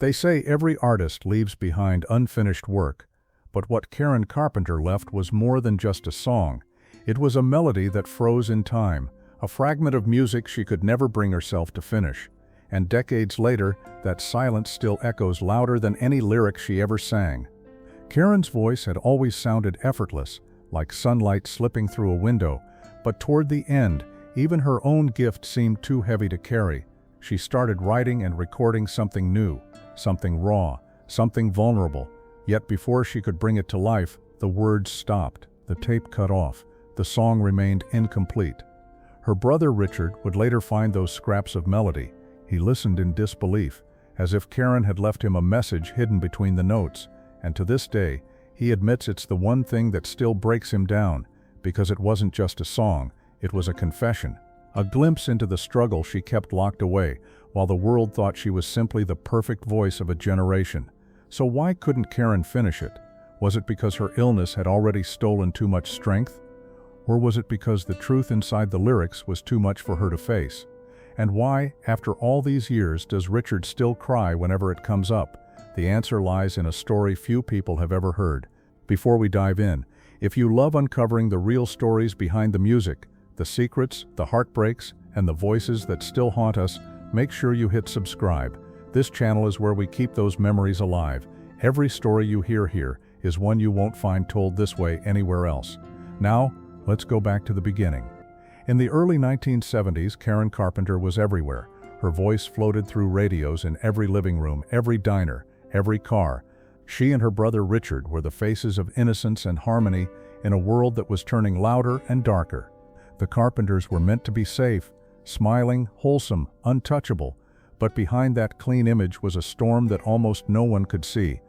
They say every artist leaves behind unfinished work, but what Karen Carpenter left was more than just a song. It was a melody that froze in time, a fragment of music she could never bring herself to finish. And decades later, that silence still echoes louder than any lyric she ever sang. Karen's voice had always sounded effortless, like sunlight slipping through a window, but toward the end, even her own gift seemed too heavy to carry. She started writing and recording something new, something raw, something vulnerable. Yet before she could bring it to life, the words stopped, the tape cut off, the song remained incomplete. Her brother Richard would later find those scraps of melody. He listened in disbelief, as if Karen had left him a message hidden between the notes, and to this day, he admits it's the one thing that still breaks him down, because it wasn't just a song, it was a confession, a glimpse into the struggle she kept locked away, while the world thought she was simply the perfect voice of a generation. So why couldn't Karen finish it? Was it because her illness had already stolen too much strength? Or was it because the truth inside the lyrics was too much for her to face? And why, after all these years, does Richard still cry whenever it comes up? The answer lies in a story few people have ever heard. Before we dive in, if you love uncovering the real stories behind the music, the secrets, the heartbreaks, and the voices that still haunt us, make sure you hit subscribe. This channel is where we keep those memories alive. Every story you hear here is one you won't find told this way anywhere else. Now, let's go back to the beginning. In the early 1970s, Karen Carpenter was everywhere. Her voice floated through radios in every living room, every diner, every car. She and her brother Richard were the faces of innocence and harmony in a world that was turning louder and darker. The Carpenters were meant to be safe, smiling, wholesome, untouchable, but behind that clean image was a storm that almost no one could see.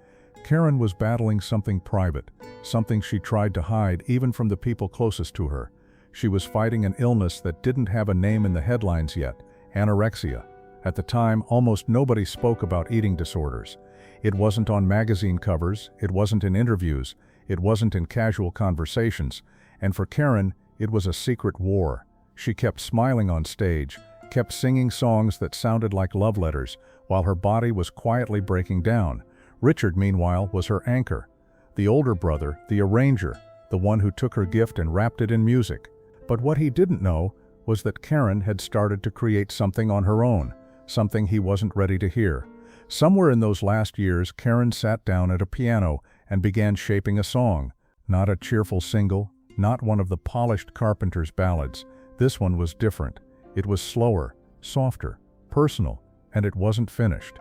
Karen was battling something private, something she tried to hide even from the people closest to her. She was fighting an illness that didn't have a name in the headlines yet, anorexia. At the time, almost nobody spoke about eating disorders. It wasn't on magazine covers, it wasn't in interviews, it wasn't in casual conversations, and for Karen, it was a secret war. She kept smiling on stage, kept singing songs that sounded like love letters, while her body was quietly breaking down. Richard, meanwhile, was her anchor. The older brother, the arranger, the one who took her gift and wrapped it in music. But what he didn't know was that Karen had started to create something on her own, something he wasn't ready to hear. Somewhere in those last years, Karen sat down at a piano and began shaping a song. Not a cheerful single, not one of the polished Carpenters ballads. This one was different. It was slower, softer, personal, and it wasn't finished.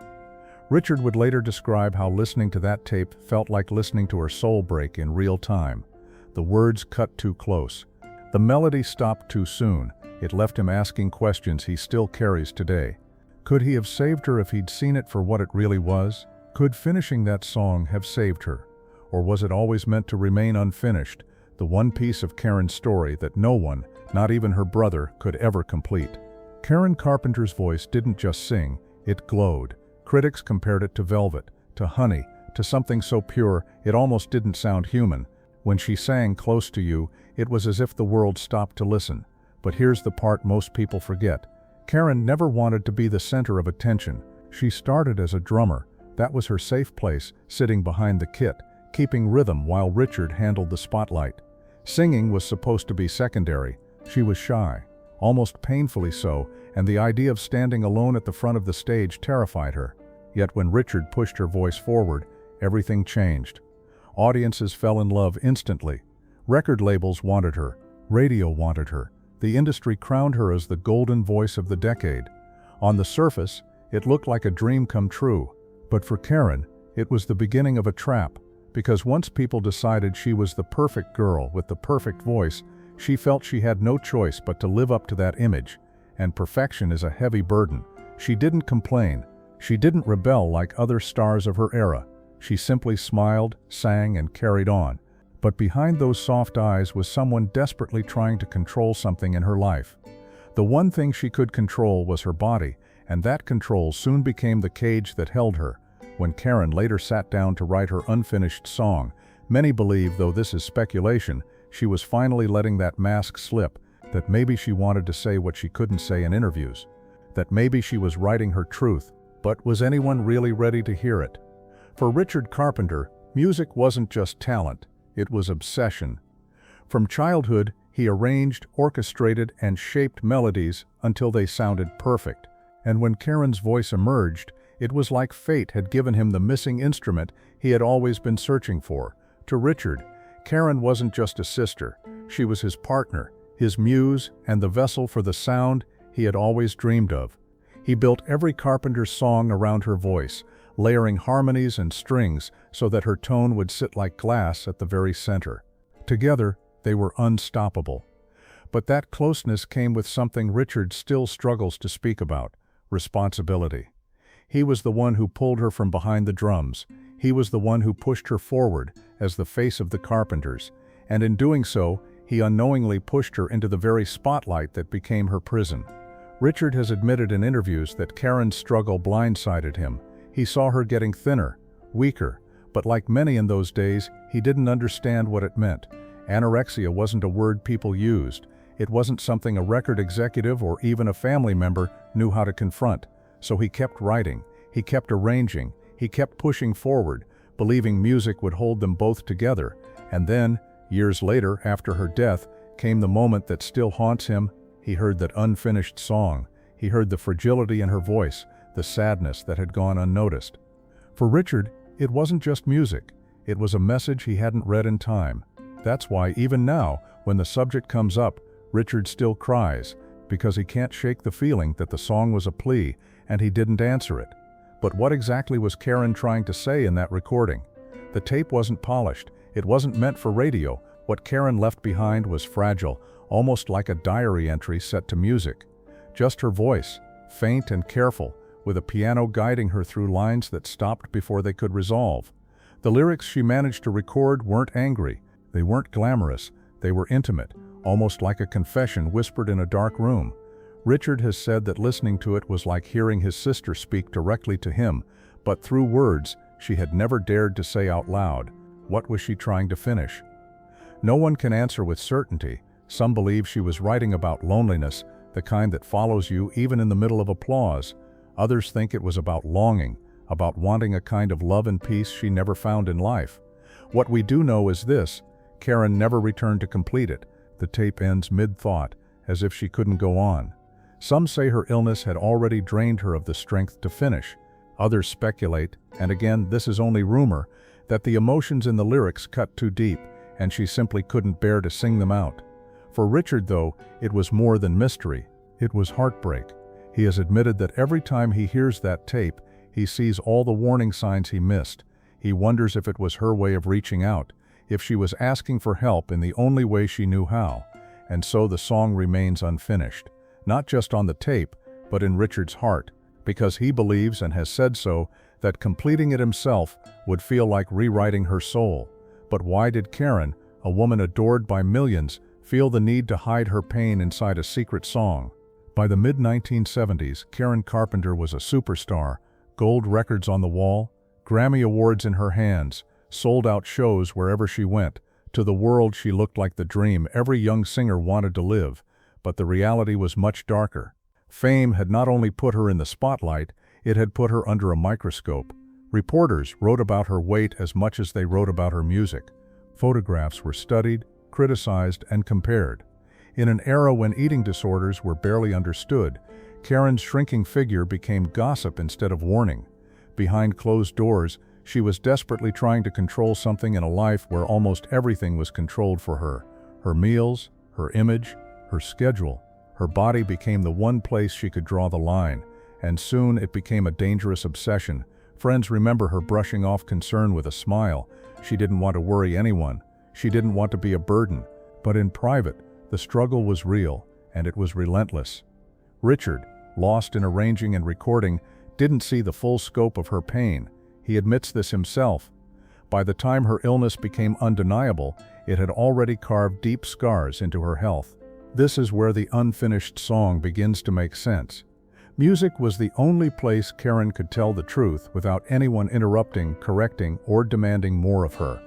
Richard would later describe how listening to that tape felt like listening to her soul break in real time. The words cut too close. The melody stopped too soon. It left him asking questions he still carries today. Could he have saved her if he'd seen it for what it really was? Could finishing that song have saved her? Or was it always meant to remain unfinished, the one piece of Karen's story that no one, not even her brother, could ever complete? Karen Carpenter's voice didn't just sing, it glowed. Critics compared it to velvet, to honey, to something so pure it almost didn't sound human. When she sang Close to You, it was as if the world stopped to listen. But here's the part most people forget. Karen never wanted to be the center of attention. She started as a drummer. That was her safe place, sitting behind the kit, keeping rhythm while Richard handled the spotlight. Singing was supposed to be secondary. She was shy, almost painfully so, and the idea of standing alone at the front of the stage terrified her. Yet when Richard pushed her voice forward, everything changed. Audiences fell in love instantly. Record labels wanted her. Radio wanted her. The industry crowned her as the golden voice of the decade. On the surface, it looked like a dream come true. But for Karen, it was the beginning of a trap, because once people decided she was the perfect girl with the perfect voice, she felt she had no choice but to live up to that image. And perfection is a heavy burden. She didn't complain. She didn't rebel like other stars of her era. She simply smiled, sang, and carried on. But behind those soft eyes was someone desperately trying to control something in her life. The one thing she could control was her body, and that control soon became the cage that held her. When Karen later sat down to write her unfinished song, many believe, though this is speculation, she was finally letting that mask slip, that maybe she wanted to say what she couldn't say in interviews, that maybe she was writing her truth, But was anyone really ready to hear it? For Richard Carpenter, music wasn't just talent, it was obsession. From childhood, he arranged, orchestrated, and shaped melodies until they sounded perfect. And when Karen's voice emerged, it was like fate had given him the missing instrument he had always been searching for. To Richard, Karen wasn't just a sister, she was his partner, his muse, and the vessel for the sound he had always dreamed of. He built every Carpenter's song around her voice, layering harmonies and strings so that her tone would sit like glass at the very center. Together, they were unstoppable. But that closeness came with something Richard still struggles to speak about: responsibility. He was the one who pulled her from behind the drums. He was the one who pushed her forward as the face of the Carpenters, and in doing so, he unknowingly pushed her into the very spotlight that became her prison. Richard has admitted in interviews that Karen's struggle blindsided him. He saw her getting thinner, weaker, but like many in those days, he didn't understand what it meant. Anorexia wasn't a word people used. It wasn't something a record executive or even a family member knew how to confront. So he kept writing, he kept arranging, he kept pushing forward, believing music would hold them both together. And then, years later, after her death, came the moment that still haunts him. He heard that unfinished song. He heard the fragility in her voice, the sadness that had gone unnoticed. For Richard, it wasn't just music. It was a message he hadn't read in time. That's why even now, when the subject comes up, Richard still cries, because he can't shake the feeling that the song was a plea and he didn't answer it. But what exactly was Karen trying to say in that recording? The tape wasn't polished. It wasn't meant for radio. What Karen left behind was fragile, almost like a diary entry set to music. Just her voice, faint and careful, with a piano guiding her through lines that stopped before they could resolve. The lyrics she managed to record weren't angry. They weren't glamorous. They were intimate, almost like a confession whispered in a dark room. Richard has said that listening to it was like hearing his sister speak directly to him, but through words she had never dared to say out loud. What was she trying to finish? No one can answer with certainty. Some believe she was writing about loneliness, the kind that follows you even in the middle of applause. Others think it was about longing, about wanting a kind of love and peace she never found in life. What we do know is this: Karen never returned to complete it. The tape ends mid-thought, as if she couldn't go on. Some say her illness had already drained her of the strength to finish. Others speculate, and again this is only rumor, that the emotions in the lyrics cut too deep, and she simply couldn't bear to sing them out. For Richard, though, it was more than mystery. It was heartbreak. He has admitted that every time he hears that tape, he sees all the warning signs he missed. He wonders if it was her way of reaching out, if she was asking for help in the only way she knew how. And so the song remains unfinished, not just on the tape, but in Richard's heart, because he believes, and has said so, that completing it himself would feel like rewriting her soul. But why did Karen, a woman adored by millions, feel the need to hide her pain inside a secret song? By the mid-1970s, Karen Carpenter was a superstar. Gold records on the wall, Grammy Awards in her hands, sold-out shows wherever she went. To the world she looked like the dream every young singer wanted to live, but the reality was much darker. Fame had not only put her in the spotlight, it had put her under a microscope. Reporters wrote about her weight as much as they wrote about her music. Photographs were studied, criticized, and compared. In an era when eating disorders were barely understood, Karen's shrinking figure became gossip instead of warning. Behind closed doors, she was desperately trying to control something in a life where almost everything was controlled for her. Her meals, her image, her schedule. Her body became the one place she could draw the line, and soon it became a dangerous obsession. Friends remember her brushing off concern with a smile. She didn't want to worry anyone. She didn't want to be a burden. But in private, the struggle was real, and it was relentless. Richard, lost in arranging and recording, didn't see the full scope of her pain. He admits this himself. By the time her illness became undeniable, it had already carved deep scars into her health. This is where the unfinished song begins to make sense. Music was the only place Karen could tell the truth without anyone interrupting, correcting, or demanding more of her.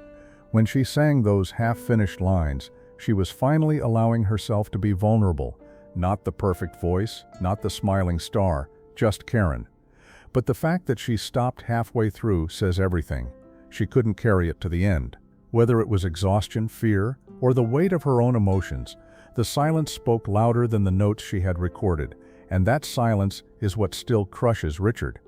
When she sang those half-finished lines, she was finally allowing herself to be vulnerable. Not the perfect voice, not the smiling star, just Karen. But the fact that she stopped halfway through says everything. She couldn't carry it to the end. Whether it was exhaustion, fear, or the weight of her own emotions, the silence spoke louder than the notes she had recorded, and that silence is what still crushes Richard.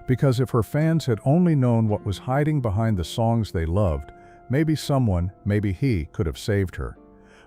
Because if her fans had only known what was hiding behind the songs they loved, maybe someone, maybe he, could have saved her.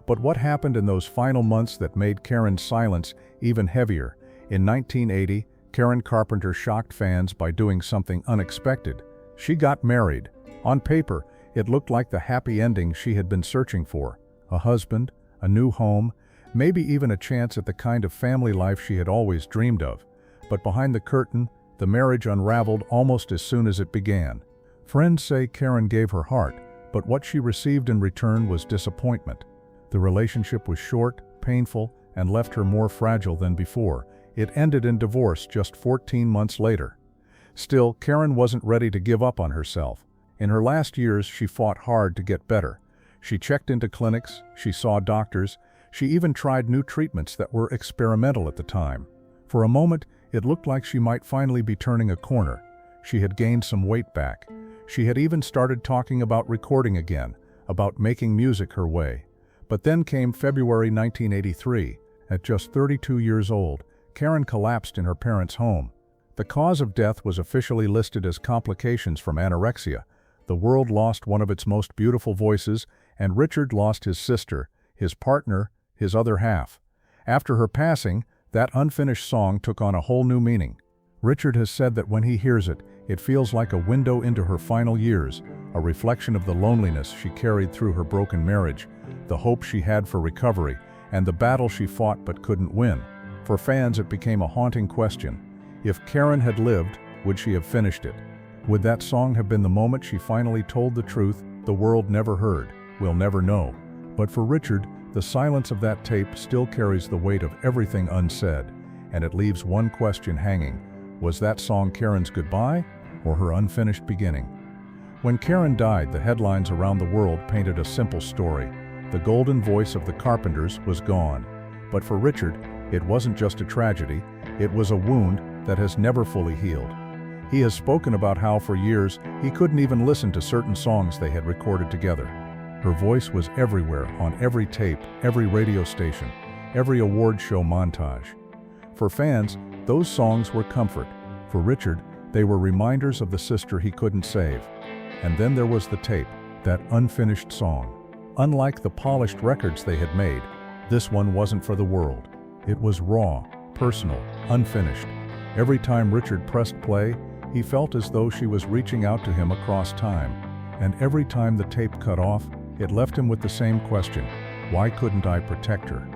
But what happened in those final months that made Karen's silence even heavier? In 1980, Karen Carpenter shocked fans by doing something unexpected. She got married. On paper, it looked like the happy ending she had been searching for. A husband, a new home, maybe even a chance at the kind of family life she had always dreamed of. But behind the curtain, the marriage unraveled almost as soon as it began. Friends say Karen gave her heart, but what she received in return was disappointment. The relationship was short, painful, and left her more fragile than before. It ended in divorce just 14 months later. Still, Karen wasn't ready to give up on herself. In her last years, she fought hard to get better. She checked into clinics, she saw doctors, she even tried new treatments that were experimental at the time. For a moment, it looked like she might finally be turning a corner. She had gained some weight back. She had even started talking about recording again, about making music her way. But then came February 1983. At just 32 years old, Karen collapsed in her parents' home. The cause of death was officially listed as complications from anorexia. The world lost one of its most beautiful voices, and Richard lost his sister, his partner, his other half. After her passing, that unfinished song took on a whole new meaning. Richard has said that when he hears it, it feels like a window into her final years, a reflection of the loneliness she carried through her broken marriage, the hope she had for recovery, and the battle she fought but couldn't win. For fans, it became a haunting question. If Karen had lived, would she have finished it? Would that song have been the moment she finally told the truth the world never heard? We'll never know. But for Richard, the silence of that tape still carries the weight of everything unsaid, and it leaves one question hanging. Was that song Karen's goodbye, or her unfinished beginning? When Karen died, the headlines around the world painted a simple story. The golden voice of the Carpenters was gone. But for Richard, it wasn't just a tragedy, it was a wound that has never fully healed. He has spoken about how for years he couldn't even listen to certain songs they had recorded together. Her voice was everywhere, on every tape, every radio station, every award show montage. For fans, those songs were comfort. For Richard, they were reminders of the sister he couldn't save. And then there was the tape, that unfinished song. Unlike the polished records they had made, this one wasn't for the world. It was raw, personal, unfinished. Every time Richard pressed play, he felt as though she was reaching out to him across time. And every time the tape cut off, it left him with the same question: why couldn't I protect her?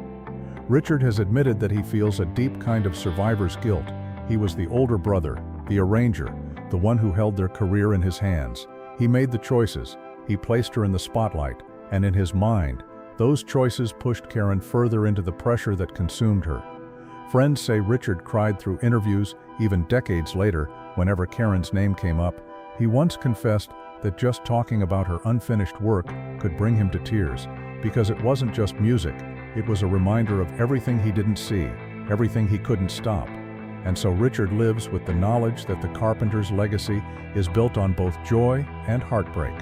Richard has admitted that he feels a deep kind of survivor's guilt. He was the older brother, the arranger, the one who held their career in his hands. He made the choices, he placed her in the spotlight, and in his mind, those choices pushed Karen further into the pressure that consumed her. Friends say Richard cried through interviews, even decades later, whenever Karen's name came up. He once confessed that just talking about her unfinished work could bring him to tears, because it wasn't just music, it was a reminder of everything he didn't see, everything he couldn't stop. And so Richard lives with the knowledge that the Carpenters' legacy is built on both joy and heartbreak.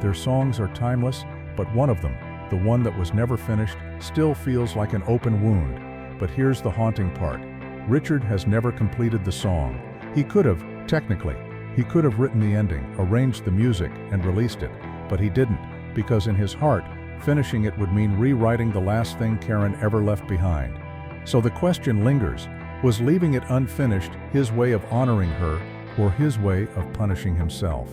Their songs are timeless, but one of them, the one that was never finished, still feels like an open wound. But here's the haunting part. Richard has never completed the song. He could have, technically. He could have written the ending, arranged the music, and released it, but he didn't, because in his heart, finishing it would mean rewriting the last thing Karen ever left behind. So the question lingers, was leaving it unfinished his way of honoring her, or his way of punishing himself?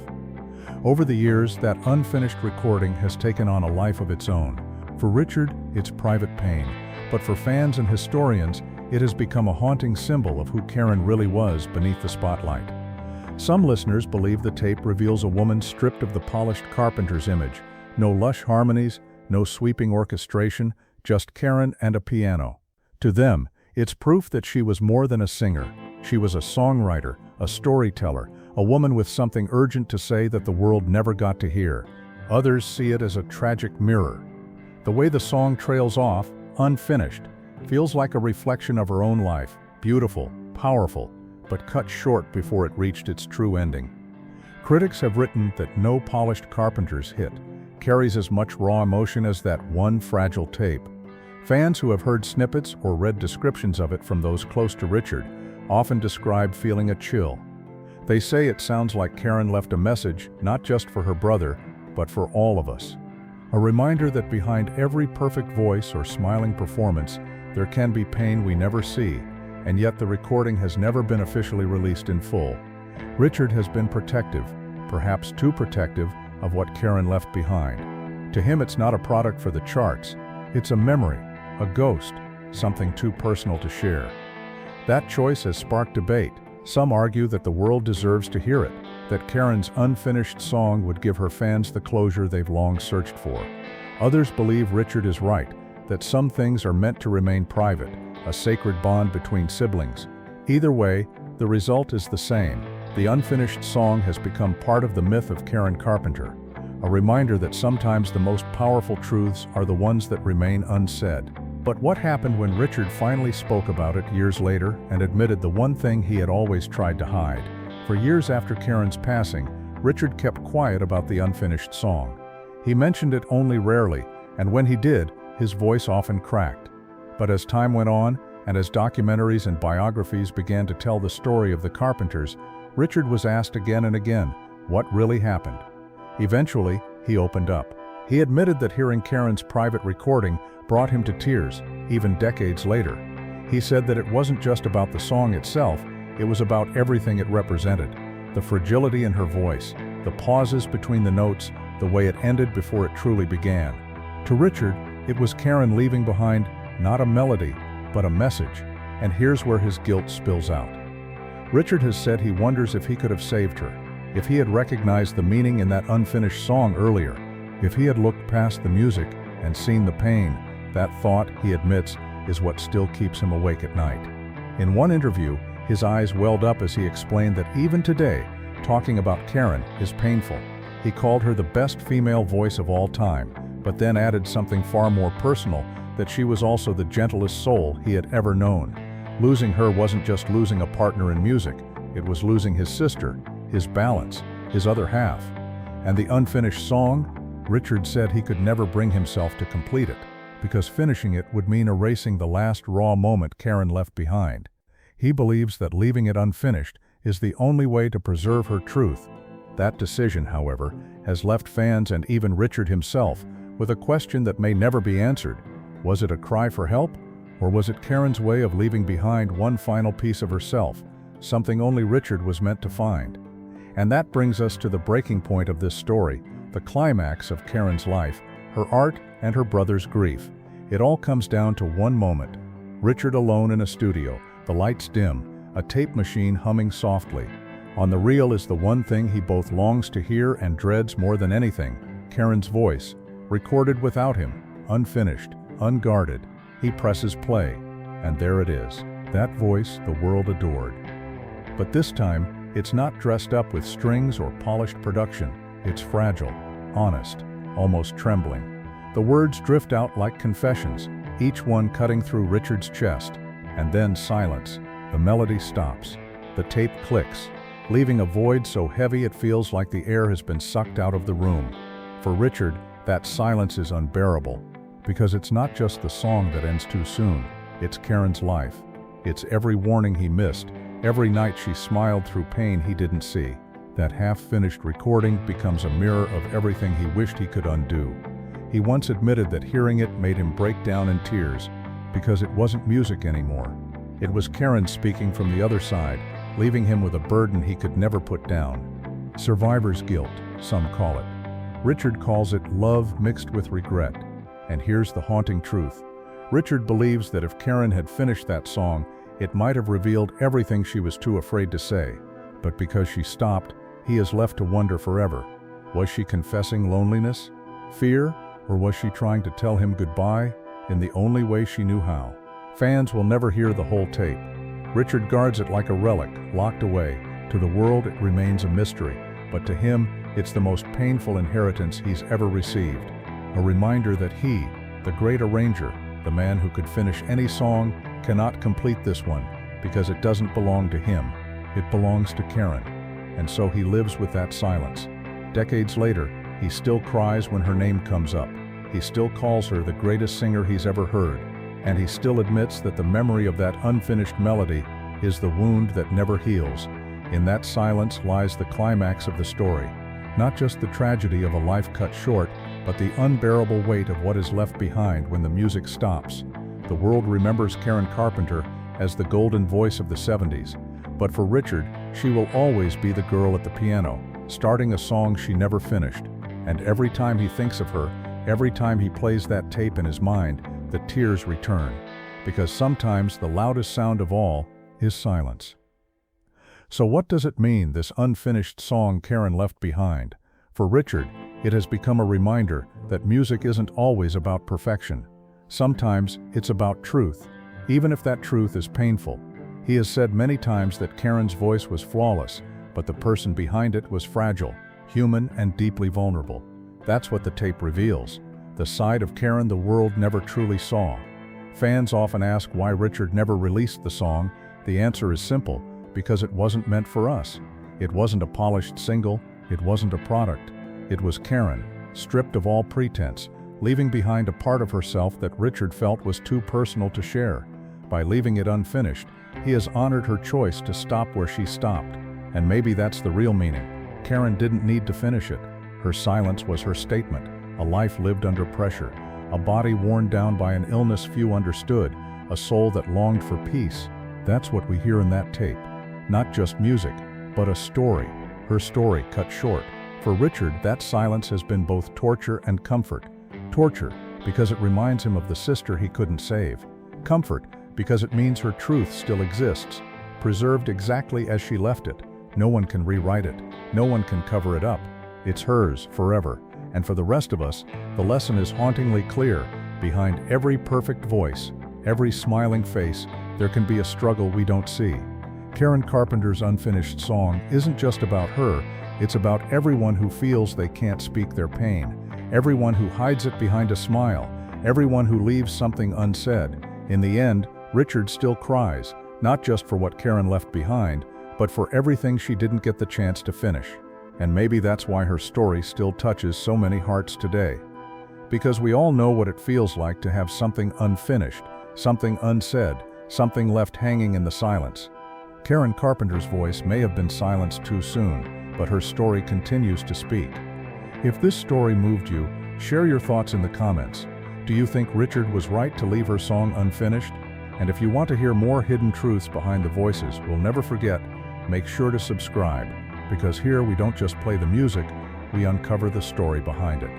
Over the years, that unfinished recording has taken on a life of its own. For Richard, it's private pain, but for fans and historians, it has become a haunting symbol of who Karen really was beneath the spotlight. Some listeners believe the tape reveals a woman stripped of the polished Carpenter's image. No lush harmonies, no sweeping orchestration, just Karen and a piano. To them, it's proof that she was more than a singer. She was a songwriter, a storyteller, a woman with something urgent to say that the world never got to hear. Others see it as a tragic mirror. The way the song trails off, unfinished, feels like a reflection of her own life, beautiful, powerful, but cut short before it reached its true ending. Critics have written that no polished Carpenters hit carries as much raw emotion as that one fragile tape. Fans who have heard snippets or read descriptions of it from those close to Richard often describe feeling a chill. They say it sounds like Karen left a message not just for her brother, but for all of us. A reminder that behind every perfect voice or smiling performance, there can be pain we never see, and yet the recording has never been officially released in full. Richard has been protective, perhaps too protective, of what Karen left behind. To him, it's not a product for the charts. It's a memory, a ghost, something too personal to share. That choice has sparked debate. Some argue that the world deserves to hear it, that Karen's unfinished song would give her fans the closure they've long searched for. Others believe Richard is right, that some things are meant to remain private, a sacred bond between siblings. Either way, the result is the same. The unfinished song has become part of the myth of Karen Carpenter, a reminder that sometimes the most powerful truths are the ones that remain unsaid. But what happened when Richard finally spoke about it years later and admitted the one thing he had always tried to hide? For years after Karen's passing, Richard kept quiet about the unfinished song. He mentioned it only rarely, and when he did, his voice often cracked. But as time went on, and as documentaries and biographies began to tell the story of the Carpenters, Richard was asked again and again what really happened. Eventually, he opened up. He admitted that hearing Karen's private recording brought him to tears, even decades later. He said that it wasn't just about the song itself, it was about everything it represented. The fragility in her voice, the pauses between the notes, the way it ended before it truly began. To Richard, it was Karen leaving behind not a melody, but a message, and here's where his guilt spills out. Richard has said he wonders if he could have saved her, if he had recognized the meaning in that unfinished song earlier, if he had looked past the music and seen the pain. That thought, he admits, is what still keeps him awake at night. In one interview, his eyes welled up as he explained that even today, talking about Karen is painful. He called her the best female voice of all time, but then added something far more personal, that she was also the gentlest soul he had ever known. Losing her wasn't just losing a partner in music, it was losing his sister, his balance, his other half. And the unfinished song? Richard said he could never bring himself to complete it, because finishing it would mean erasing the last raw moment Karen left behind. He believes that leaving it unfinished is the only way to preserve her truth. That decision, however, has left fans and even Richard himself with a question that may never be answered. Was it a cry for help? Or was it Karen's way of leaving behind one final piece of herself, something only Richard was meant to find? And that brings us to the breaking point of this story, the climax of Karen's life, her art and her brother's grief. It all comes down to one moment. Richard alone in a studio, the lights dim, a tape machine humming softly. On the reel is the one thing he both longs to hear and dreads more than anything, Karen's voice, recorded without him, unfinished, unguarded. He presses play, and there it is, that voice the world adored. But this time, it's not dressed up with strings or polished production. It's fragile, honest, almost trembling. The words drift out like confessions, each one cutting through Richard's chest. And then silence. The melody stops. The tape clicks, leaving a void so heavy it feels like the air has been sucked out of the room. For Richard, that silence is unbearable. Because it's not just the song that ends too soon, it's Karen's life. It's every warning he missed, every night she smiled through pain he didn't see. That half-finished recording becomes a mirror of everything he wished he could undo. He once admitted that hearing it made him break down in tears, because it wasn't music anymore. It was Karen speaking from the other side, leaving him with a burden he could never put down. Survivor's guilt, some call it. Richard calls it love mixed with regret. And here's the haunting truth. Richard believes that if Karen had finished that song, it might have revealed everything she was too afraid to say. But because she stopped, he is left to wonder forever. Was she confessing loneliness, fear, or was she trying to tell him goodbye in the only way she knew how? Fans will never hear the whole tape. Richard guards it like a relic, locked away. To the world, it remains a mystery, but to him, it's the most painful inheritance he's ever received. A reminder that he, the great arranger, the man who could finish any song, cannot complete this one because it doesn't belong to him. It belongs to Karen. And so he lives with that silence. Decades later, he still cries when her name comes up. He still calls her the greatest singer he's ever heard. And he still admits that the memory of that unfinished melody is the wound that never heals. In that silence lies the climax of the story. Not just the tragedy of a life cut short, but the unbearable weight of what is left behind when the music stops. The world remembers Karen Carpenter as the golden voice of the 70s. But for Richard, she will always be the girl at the piano, starting a song she never finished. And every time he thinks of her, every time he plays that tape in his mind, the tears return. Because sometimes the loudest sound of all is silence. So what does it mean, this unfinished song Karen left behind? For Richard, it has become a reminder that music isn't always about perfection. Sometimes it's about truth, even if that truth is painful. He has said many times that Karen's voice was flawless, but the person behind it was fragile, human, and deeply vulnerable. That's what the tape reveals, the side of Karen the world never truly saw. Fans often ask why Richard never released the song. The answer is simple: because it wasn't meant for us. It wasn't a polished single, it wasn't a product. It was Karen, stripped of all pretense, leaving behind a part of herself that Richard felt was too personal to share. By leaving it unfinished, he has honored her choice to stop where she stopped. And maybe that's the real meaning. Karen didn't need to finish it. Her silence was her statement, a life lived under pressure, a body worn down by an illness few understood, a soul that longed for peace. That's what we hear in that tape. Not just music, but a story. Her story cut short. For Richard, that silence has been both torture and comfort. Torture, because it reminds him of the sister he couldn't save. Comfort, because it means her truth still exists, preserved exactly as she left it. No one can rewrite it. No one can cover it up. It's hers forever. And for the rest of us, the lesson is hauntingly clear. Behind every perfect voice, every smiling face, there can be a struggle we don't see. Karen Carpenter's unfinished song isn't just about her, it's about everyone who feels they can't speak their pain, everyone who hides it behind a smile, everyone who leaves something unsaid. In the end, Richard still cries, not just for what Karen left behind, but for everything she didn't get the chance to finish. And maybe that's why her story still touches so many hearts today. Because we all know what it feels like to have something unfinished, something unsaid, something left hanging in the silence. Karen Carpenter's voice may have been silenced too soon, but her story continues to speak. If this story moved you, share your thoughts in the comments. Do you think Richard was right to leave her song unfinished? And if you want to hear more hidden truths behind the voices we'll never forget, make sure to subscribe, because here we don't just play the music, we uncover the story behind it.